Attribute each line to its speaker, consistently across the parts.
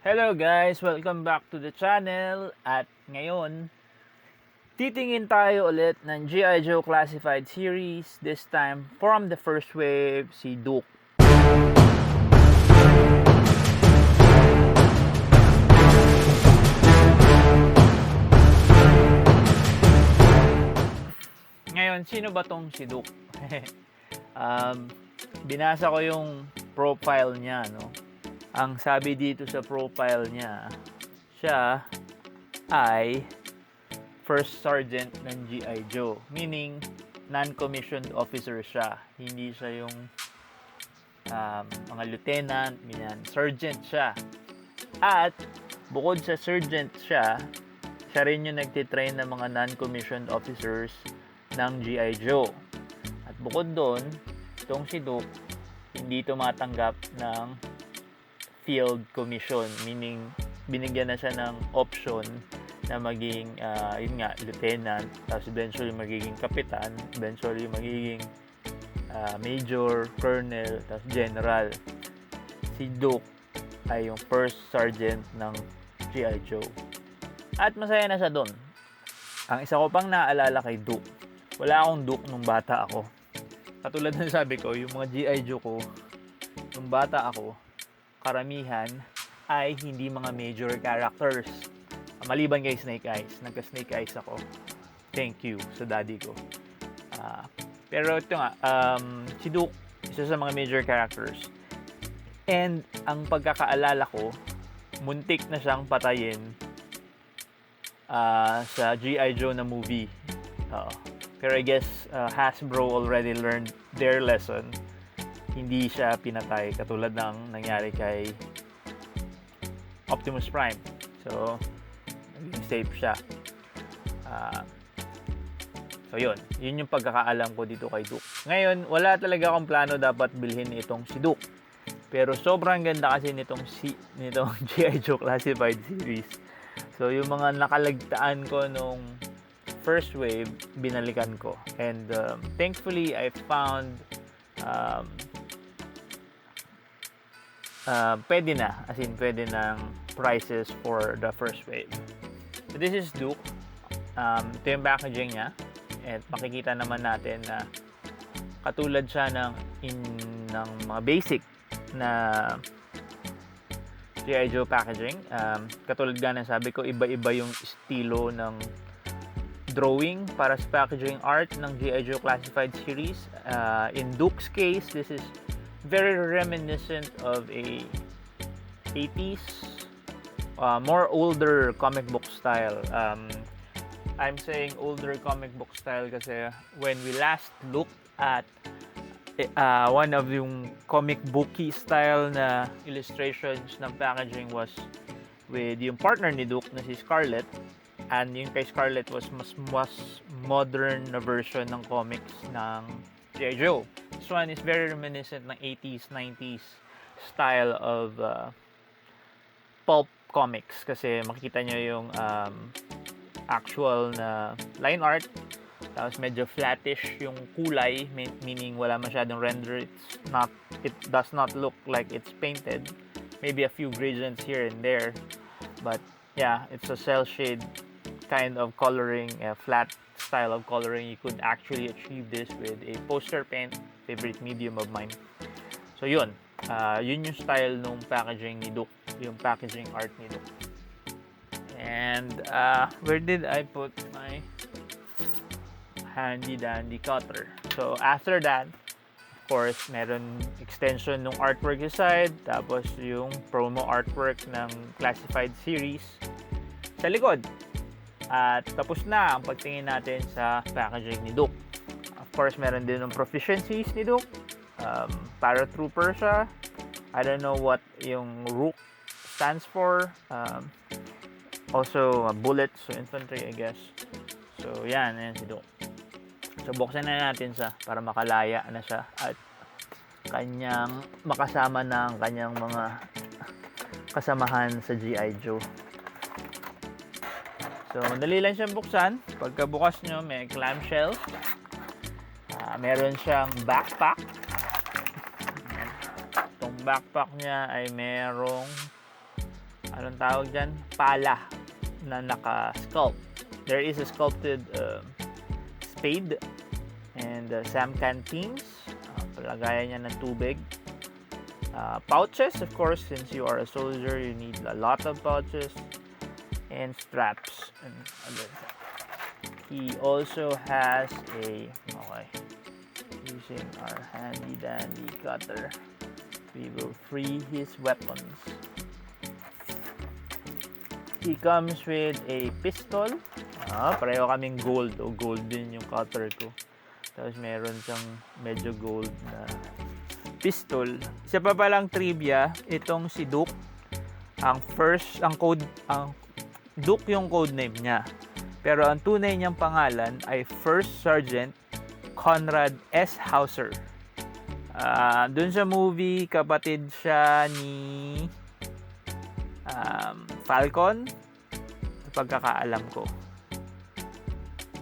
Speaker 1: Hello guys! Welcome back to the channel. At ngayon, titingin tayo ulit ng G.I. Joe Classified Series. This time, from the first wave, si Duke. Ngayon, sino ba tong si Duke? Binasa ko yung profile niya, no? Ang sabi dito sa profile niya, siya ay First Sergeant ng G.I. Joe. Meaning, non-commissioned officer siya. Hindi siya yung mga lieutenant, ganyan. Sergeant siya. At, bukod sa sergeant siya rin yung nagtitrain ng mga non-commissioned officers ng G.I. Joe. At bukod doon, itong si Duke, hindi tumatanggap ng field commission, meaning binigyan na siya ng option na maging yun nga, lieutenant, tapos eventually magiging kapitan, eventually magiging major, colonel, tapos general. Si Duke ay yung first sergeant ng G.I. Joe. At masaya na siya doon. Ang isa ko pang naalala kay Duke, wala akong Duke nung bata ako. Katulad ng sabi ko, yung mga G.I. Joe ko, nung bata ako, karamihan ay hindi mga major characters. Maliban kay Snake Eyes. Nagka-Snake Eyes ako. Thank you sa daddy ko. Pero ito nga, si Duke, isa sa mga major characters. And ang pagkakaalala ko, muntik na siyang patayin sa G.I. Joe na movie. Pero I guess Hasbro already learned their lesson. Hindi siya pinatay katulad ng nangyari kay Optimus Prime. So, naging safe siya. So, yun yung pagkakaalam ko dito kay Duke. Ngayon, wala talaga akong plano dapat bilhin itong si Duke. Pero sobrang ganda kasi nitong G.I. Joe Classified Series. So, yung mga nakalagtaan ko nung first wave, binalikan ko. And thankfully, I found pwede ng prices for the first wave. So this is Duke. Ito yung packaging niya. At makikita naman natin na katulad siya ng mga basic na G.I. Joe packaging. Katulad nga ng sabi ko, iba-iba yung estilo ng drawing para sa packaging art ng G.I. Joe Classified Series. In Duke's case, this is very reminiscent of a 80s, more older comic book style. I'm saying older comic book style kasi when we last looked at one of yung comic booky style na illustrations ng packaging was with yung partner ni Duke na si Scarlett. And yung kay Scarlett was mas modern na version ng comics ng G.I. Joe. This one is very reminiscent ng 80s, 90s style of pulp comics. Kasi makikita nyo yung actual na line art. Tapos medyo flattish yung kulay, meaning wala masyadong render. It does not look like it's painted. Maybe a few gradients here and there. But yeah, it's a cell shade kind of coloring, a flat style of coloring. You could actually achieve this with a poster paint, favorite medium of mine. So yun yung style nung packaging ni Duke, yung packaging art ni Duke. And where did I put my handy dandy cutter? So after that, of course, meron extension ng artwork side, tapos yung promo artwork ng Classified Series sa likod. At tapos na ang pagtingin natin sa packaging ni Duke. Of course, meron din ng proficiencies ni Duke. Paratrooper siya. I don't know what yung Rook stands for. Also, bullets, so infantry, I guess. So, yan si Duke. So, buksan na natin siya para makalaya na siya at kanyang makasama ng kanyang mga kasamahan sa G.I. Joe. So, madali lang siyang buksan. Pagkabukas nyo, may clamshell. Meron siyang backpack. Itong backpack niya ay merong anong tawag dyan? Pala na naka-sculpt. There is a sculpted spade and some canteens. Palagayan niya ng tubig. Pouches, of course, since you are a soldier, you need a lot of pouches. And straps. And other. He also has using our handy dandy cutter, we will free his weapons. He comes with a pistol. Pareho kaming gold. Gold din yung cutter ko. Tapos meron siyang medyo gold na pistol. Isa pa palang trivia, itong si Duke, Duke yung code name niya. Pero ang tunay niyang pangalan ay First Sergeant Conrad S. Hauser. Dun sa movie, kapatid siya ni Falcon, pagkakaalam ko.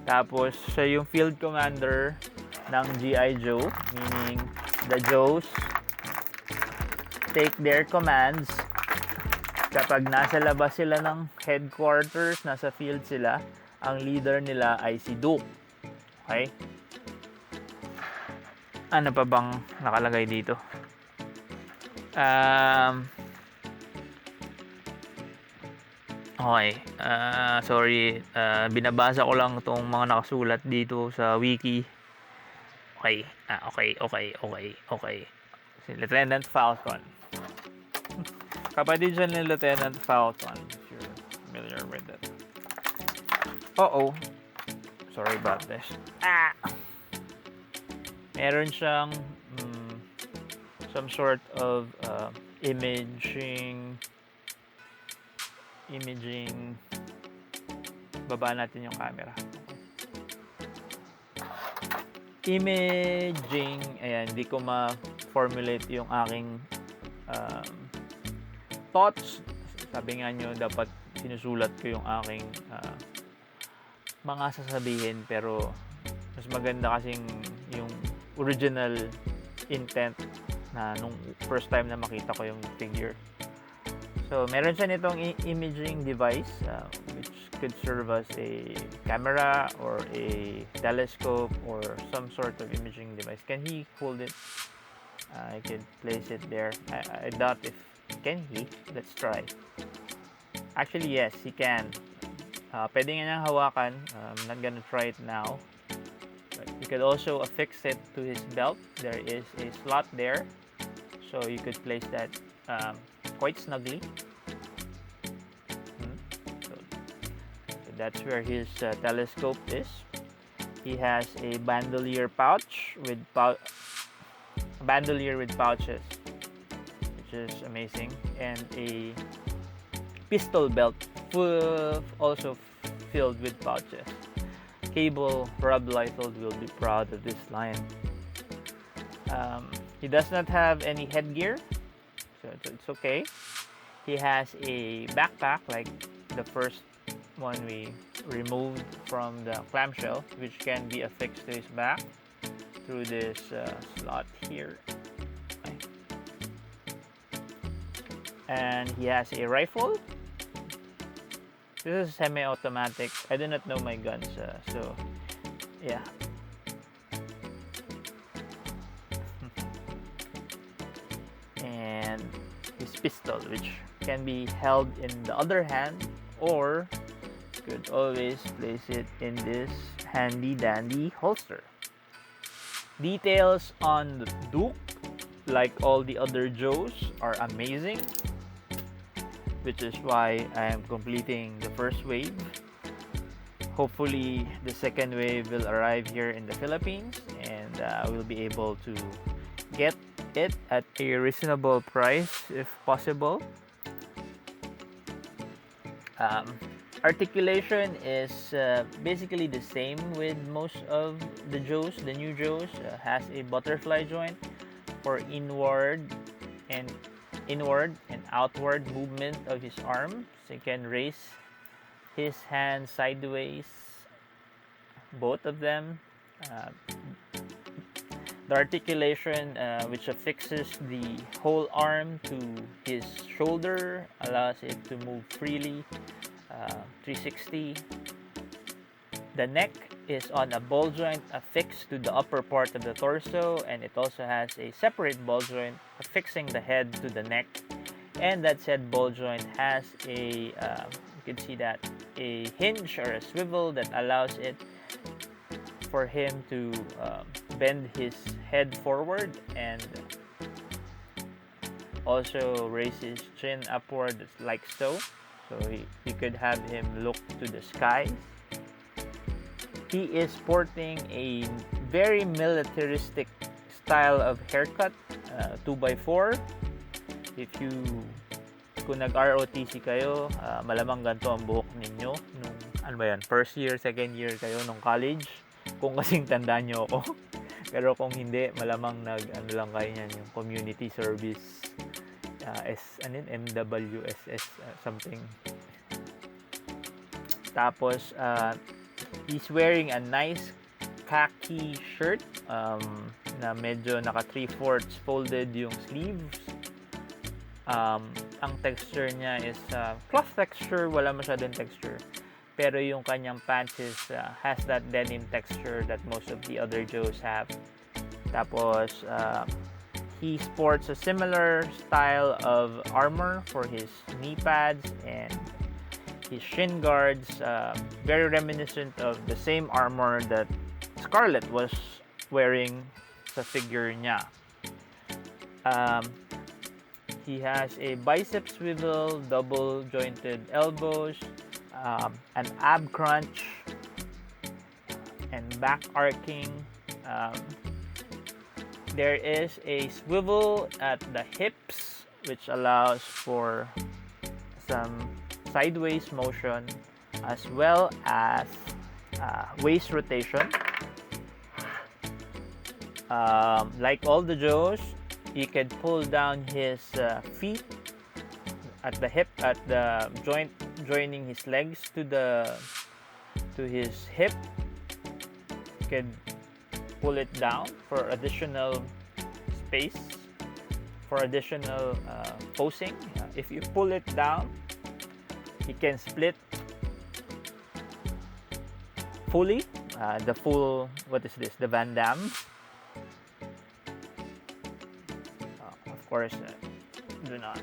Speaker 1: Tapos, siya yung field commander ng G.I. Joe, meaning the Joes take their commands kapag nasa labas sila ng headquarters, nasa field sila, ang leader nila ay si Duke. Okay? Ano pa bang nakalagay dito? Okay. Sorry. Binabasa ko lang itong mga nakasulat dito sa wiki. Okay. Okay. Si Lieutenant Falcon. Kapatid siya ni Lieutenant Falcon, if you're familiar with it. Sorry about this. Meron siyang some sort of imaging. Baba natin yung camera. Imaging, ayan, hindi ko ma-formulate yung aking thoughts. Sabi nga nyo, dapat sinusulat ko yung aking mga sasabihin, pero mas maganda kasing yung original intent na nung first time na makita ko yung figure. So, meron siya nitong imaging device which could serve as a camera or a telescope or some sort of imaging device. Can he hold it? I can place it there. I doubt if... Can he? Let's try. Actually, yes, he can. Pwede nga niyang hawakan. I'm not gonna try it now. But you could also affix it to his belt. There is a slot there. So, you could place that quite snugly. So that's where his telescope is. He has a bandolier with pouches, which is amazing, and a pistol belt also filled with pouches. Cable Rob Liefeld will be proud of this line. He does not have any headgear, so it's okay. He has a backpack like the first one we removed from the clamshell, which can be affixed to his back through this slot here. Okay. And he has a rifle. This is semi-automatic. I do not know my guns, so yeah. And his pistol, which can be held in the other hand, or could always place it in this handy dandy holster. Details on the Duke, like all the other Joes, are amazing, which is why I am completing the first wave. Hopefully the second wave will arrive here in the Philippines, and we'll be able to get it at a reasonable price if possible. Articulation is basically the same with most of the Joes. The new Joes has a butterfly joint for inward and outward movement of his arms. So he can raise his hands sideways, both of them. The articulation, which affixes the whole arm to his shoulder, allows it to move freely, 360. The neck is on a ball joint affixed to the upper part of the torso, and it also has a separate ball joint affixing the head to the neck. And that said ball joint has a, you can see that, a hinge or a swivel that allows it for him to bend his head forward and also raise his chin upward like so. So you could have him look to the sky. He is sporting a very militaristic style of haircut, 2x4. Kung nag-ROTC kayo, malamang ganito ang buhok ninyo nung ano ba yan, first year, second year kayo nung college, kung kasing tandaan nyo ako. Pero kung hindi, malamang ano lang kayo yan, yung community service, MWSS, something. Tapos he's wearing a nice khaki shirt, na medyo naka 3/4 folded yung sleeves. Ang texture niya is cloth texture, wala masyadong texture. Pero yung kanyang pants has that denim texture that most of the other Joes have. Tapos, he sports a similar style of armor for his knee pads and his shin guards, very reminiscent of the same armor that Scarlett was wearing sa figure niya. He has a bicep swivel, double jointed elbows, an ab crunch, and back arcing. There is a swivel at the hips, which allows for some sideways motion as well as waist rotation. Like all the Joes, he can pull down his feet at the hip, at the joint joining his legs to his hip. You can pull it down for additional space, for additional posing. If you pull it down, he can split fully, the full, what is this, the Van Damme. Of course, do not.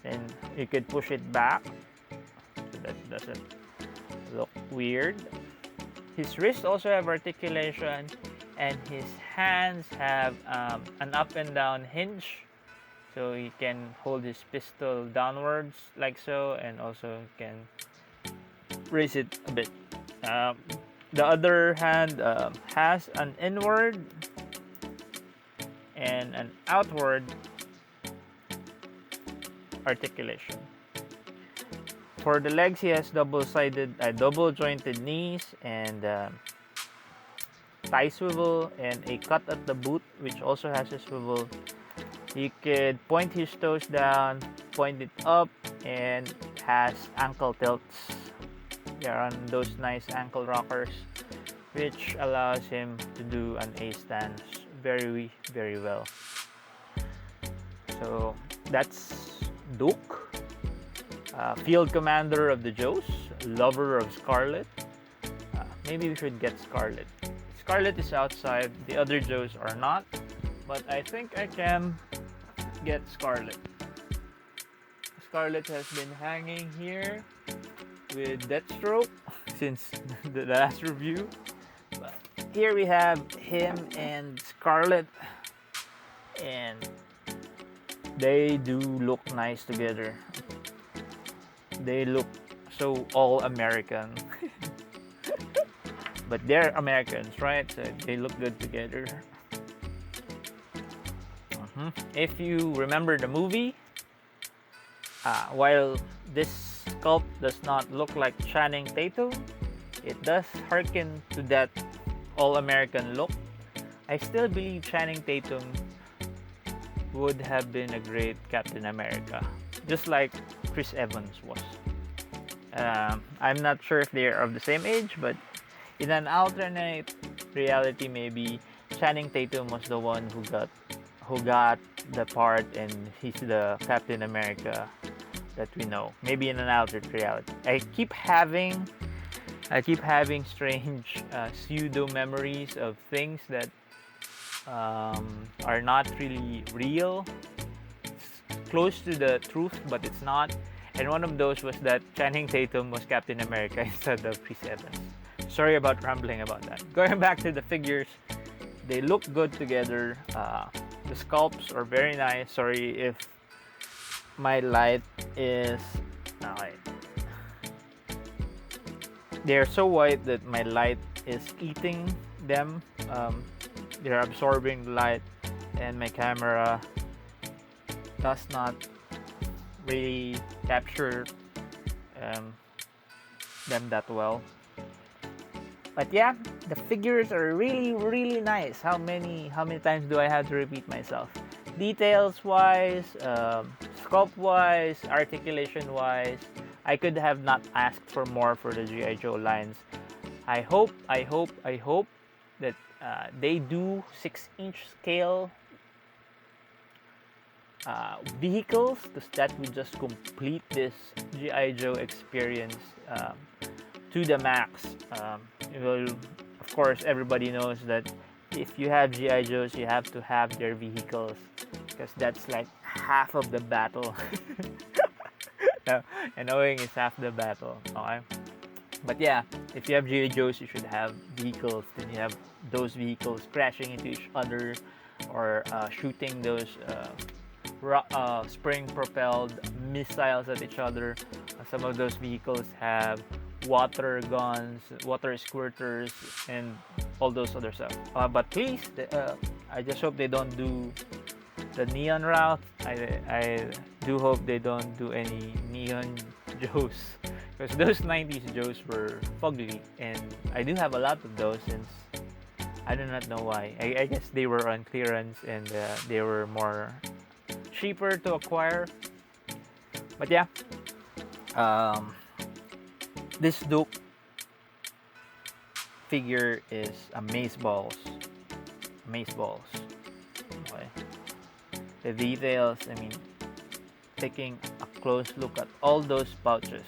Speaker 1: Then you could push it back so that doesn't look weird. His wrists also have articulation, and his hands have an up and down hinge, so he can hold his pistol downwards like so, and also can raise it a bit. The other hand has an inward and an outward articulation. For the legs, he has double jointed knees and thigh swivel and a cut at the boot, which also has a swivel. He could point his toes down, point it up, and has ankle tilts. They are on those nice ankle rockers, which allows him to do an A stance very, very well. So that's Duke, field commander of the Joes, lover of Scarlett. Maybe we should get Scarlett. Scarlett is outside, the other Joes are not, but I think I can get Scarlett. Scarlett has been hanging here with Deathstroke since the last review. But here we have him and Scarlett, and they do look nice together. They look so all-American. But they're Americans, right? So they look good together. If you remember the movie, while this sculpt does not look like Channing Tatum, it does harken to that all-American look. I still believe Channing Tatum would have been a great Captain America, just like Chris Evans was. I'm not sure if they're of the same age, but in an alternate reality, maybe Channing Tatum was the one who got the part, and he's the Captain America that we know. Maybe in an alternate reality. I keep having strange pseudo memories of things that are not really real. It's close to the truth, but it's not. And one of those was that Channing Tatum was Captain America instead of Chris Evans. Sorry about rambling about that. Going back to the figures, they look good together. The sculpts are very nice. Sorry if my light is... Okay. They're so white that my light is eating them. They're absorbing the light, and my camera does not really capture them that well. But yeah, the figures are really nice. How many times do I have to repeat myself? Details wise, sculpt wise, articulation wise, I could have not asked for more for the G.I. Joe lines. I hope that they do 6-inch scale vehicles, because that would just complete this G.I. Joe experience to the max. Well, of course, everybody knows that if you have G.I. Joes, you have to have their vehicles, because that's like half of the battle. No, and knowing is half the battle. Okay? But yeah, if you have G.I. Joes, you should have vehicles. Then you have those vehicles crashing into each other, or shooting those spring-propelled missiles at each other. Some of those vehicles have water guns, water squirters, and all those other stuff. But please, I just hope they don't do the neon route. I do hope they don't do any neon Joes, because those 90s Joes were fugly, and I do have a lot of those, since I do not know why. I guess they were on clearance, and they were more cheaper to acquire. But yeah, this Duke figure is amazeballs. Okay. The details, I mean, taking a close look at all those pouches,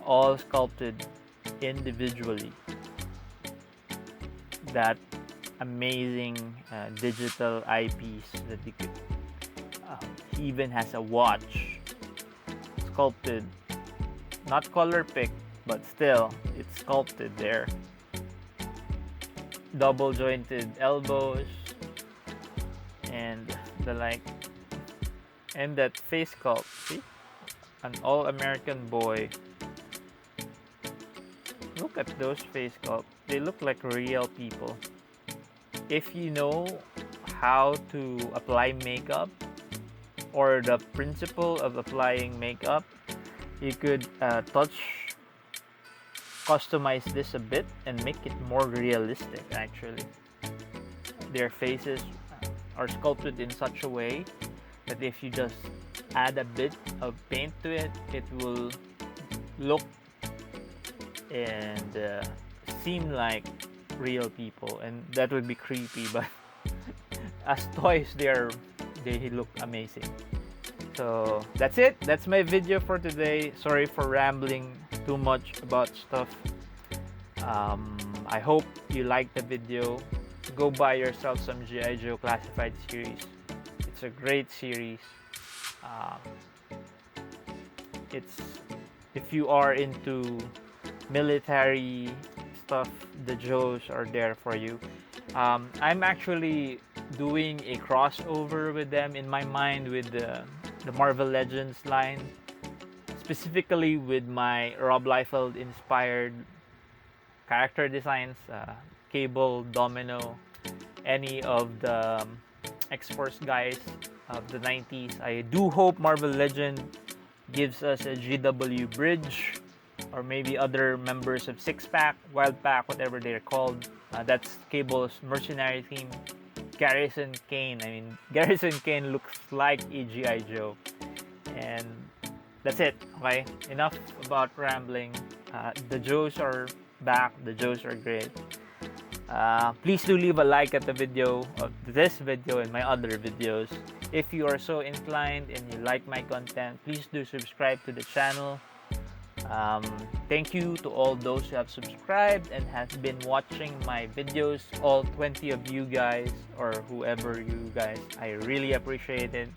Speaker 1: all sculpted individually. That amazing digital eyepiece that you could... he even has a watch sculpted, not color picked, but still it's sculpted there. Double jointed elbows and the like, and that face sculpt. See, an all-American boy. Look at those face sculpt. They look like real people. If you know how to apply makeup, or the principle of applying makeup, you could customize this a bit and make it more realistic. Actually, their faces are sculpted in such a way that if you just add a bit of paint to it, it will look and seem like real people, and that would be creepy. But as toys, they look amazing. So that's it. That's my video for today. Sorry for rambling too much about stuff. I hope you liked the video. Go buy yourself some G.I. Joe Classified series. It's a great series. If you are into military stuff, the Joes are there for you. I'm actually doing a crossover with them in my mind with the Marvel Legends line, specifically with my Rob Liefeld inspired character designs, Cable, Domino, any of the X-Force guys of the 90s. I do hope Marvel Legend gives us a GW Bridge, or maybe other members of Six Pack, Wild Pack, whatever they're called. That's Cable's mercenary team. Garrison Kane. I mean, Garrison Kane looks like a G.I. Joe. And that's it. Okay, enough about rambling. The Joes are back. The Joes are great. Please do leave a like at the video of this video and my other videos. If you are so inclined and you like my content, please do subscribe to the channel. Thank you to all those who have subscribed and have been watching my videos, all 20 of you guys or whoever you guys. I really appreciate it.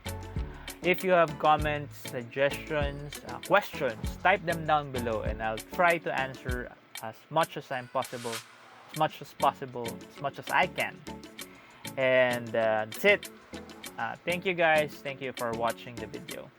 Speaker 1: If you have comments, suggestions, questions, type them down below and I'll try to answer as much as possible, as much as I can. And that's it. Thank you guys. Thank you for watching the video.